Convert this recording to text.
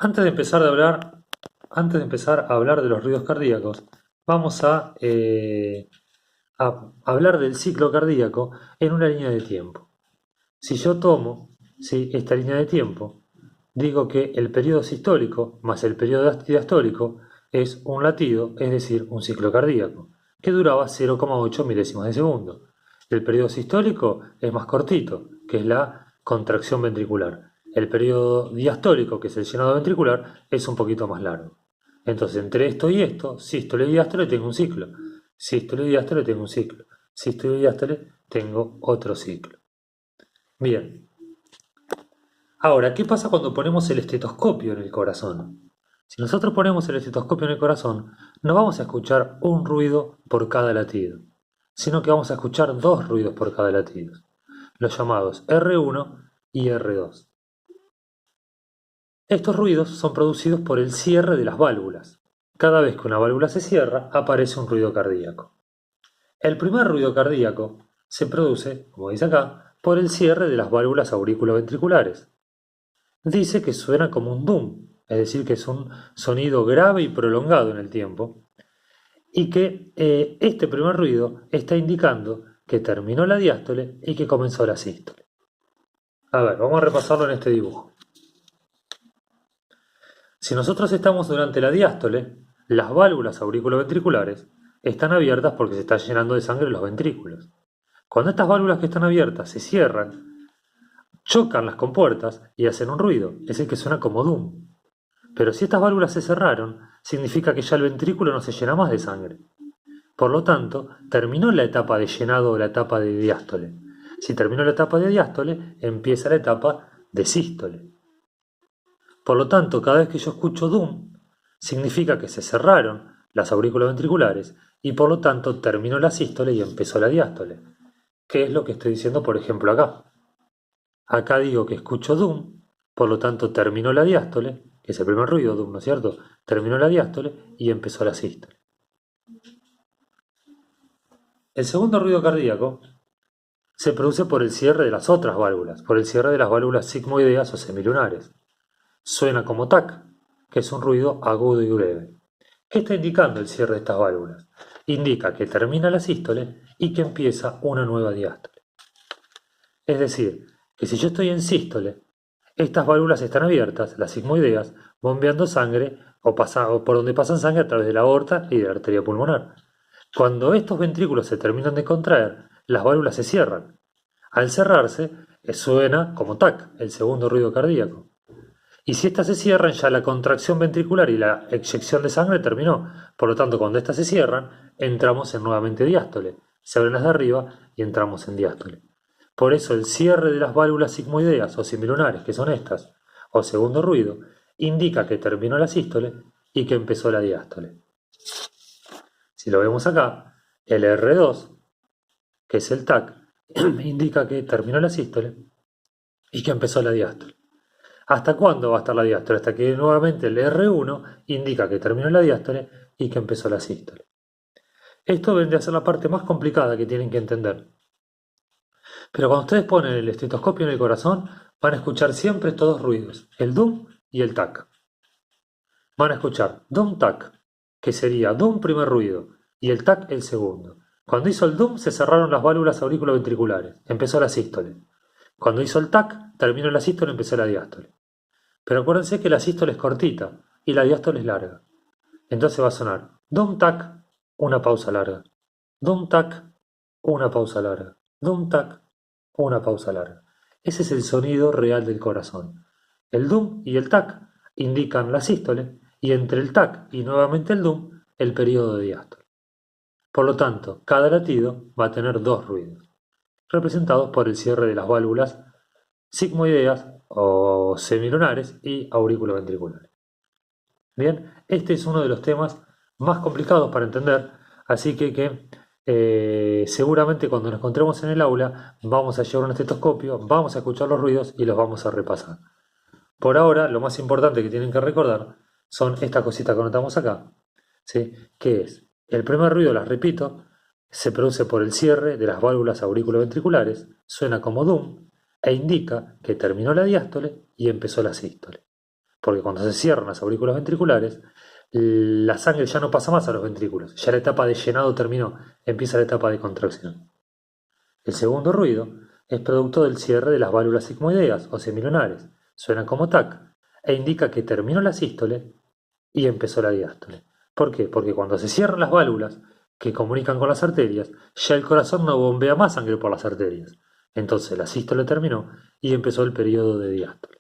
Antes de empezar a hablar de los ruidos cardíacos, vamos a hablar del ciclo cardíaco en una línea de tiempo. Si yo tomo, ¿sí?, esta línea de tiempo, digo que el periodo sistólico más el periodo diastólico es un latido, es decir, un ciclo cardíaco, que duraba 0,8 milésimas de segundo. El periodo sistólico es más cortito, que es la contracción ventricular. El periodo diastólico, que es el llenado ventricular, es un poquito más largo. Entonces, entre esto y esto, sístole y diástole tengo un ciclo. Sístole y diástole tengo un ciclo. Sístole y diástole tengo otro ciclo. Bien. Ahora, ¿qué pasa cuando ponemos el estetoscopio en el corazón? Si nosotros ponemos el estetoscopio en el corazón, no vamos a escuchar un ruido por cada latido, sino que vamos a escuchar dos ruidos por cada latido, los llamados R1 y R2. Estos ruidos son producidos por el cierre de las válvulas. Cada vez que una válvula se cierra, aparece un ruido cardíaco. El primer ruido cardíaco se produce, como dice acá, por el cierre de las válvulas auriculoventriculares. Dice que suena como un doom, es decir, que es un sonido grave y prolongado en el tiempo, y que este primer ruido está indicando que terminó la diástole y que comenzó la sístole. A ver, vamos a repasarlo en este dibujo. Si nosotros estamos durante la diástole, las válvulas auriculoventriculares están abiertas porque se está llenando de sangre los ventrículos. Cuando estas válvulas que están abiertas se cierran, chocan las compuertas y hacen un ruido, es decir, que suena como doom. Pero si estas válvulas se cerraron, significa que ya el ventrículo no se llena más de sangre. Por lo tanto, terminó la etapa de llenado o la etapa de diástole. Si terminó la etapa de diástole, empieza la etapa de sístole. Por lo tanto, cada vez que yo escucho doom, significa que se cerraron las aurículas ventriculares y por lo tanto terminó la sístole y empezó la diástole. ¿Qué es lo que estoy diciendo, por ejemplo, acá? Acá digo que escucho doom, por lo tanto terminó la diástole, que es el primer ruido, doom, ¿no es cierto? Terminó la diástole y empezó la sístole. El segundo ruido cardíaco se produce por el cierre de las otras válvulas, por el cierre de las válvulas sigmoideas o semilunares. Suena como tac, que es un ruido agudo y breve. ¿Qué está indicando el cierre de estas válvulas? Indica que termina la sístole y que empieza una nueva diástole. Es decir, que si yo estoy en sístole, estas válvulas están abiertas, las sigmoideas, bombeando sangre o por donde pasan sangre a través de la aorta y de la arteria pulmonar. Cuando estos ventrículos se terminan de contraer, las válvulas se cierran. Al cerrarse, suena como tac, el segundo ruido cardíaco. Y si estas se cierran, ya la contracción ventricular y la eyección de sangre terminó. Por lo tanto, cuando estas se cierran, entramos en nuevamente diástole. Se abren las de arriba y entramos en diástole. Por eso el cierre de las válvulas sigmoideas o semilunares, que son estas, o segundo ruido, indica que terminó la sístole y que empezó la diástole. Si lo vemos acá, el R2, que es el TAC, indica que terminó la sístole y que empezó la diástole. ¿Hasta cuándo va a estar la diástole? Hasta que nuevamente el R1 indica que terminó la diástole y que empezó la sístole. Esto vendría a ser la parte más complicada que tienen que entender. Pero cuando ustedes ponen el estetoscopio en el corazón, van a escuchar siempre estos dos ruidos, el dum y el tac. Van a escuchar dum tac, que sería dum primer ruido y el tac el segundo. Cuando hizo el dum se cerraron las válvulas auriculoventriculares, empezó la sístole. Cuando hizo el tac, terminó la sístole, empezó la diástole. Pero acuérdense que la sístole es cortita y la diástole es larga. Entonces va a sonar dum tac, una pausa larga. Dum tac, una pausa larga. Dum tac, una pausa larga. Ese es el sonido real del corazón. El dum y el tac indican la sístole y entre el tac y nuevamente el dum, el periodo de diástole. Por lo tanto, cada latido va a tener dos ruidos, representados por el cierre de las válvulas sigmoideas o semilunares y auriculoventriculares. Bien, este es uno de los temas más complicados para entender, así que seguramente cuando nos encontremos en el aula vamos a llevar un estetoscopio, vamos a escuchar los ruidos y los vamos a repasar. Por ahora, lo más importante que tienen que recordar son estas cositas que anotamos acá, ¿sí? Que es, el primer ruido, las repito, se produce por el cierre de las válvulas auriculoventriculares, suena como dum e indica que terminó la diástole y empezó la sístole. Porque cuando se cierran las aurículas ventriculares, la sangre ya no pasa más a los ventrículos, ya la etapa de llenado terminó, empieza la etapa de contracción. El segundo ruido es producto del cierre de las válvulas sigmoideas o semilunares, suena como tac, e indica que terminó la sístole y empezó la diástole. ¿Por qué? Porque cuando se cierran las válvulas que comunican con las arterias, ya el corazón no bombea más sangre por las arterias. Entonces la sístole terminó y empezó el periodo de diástole.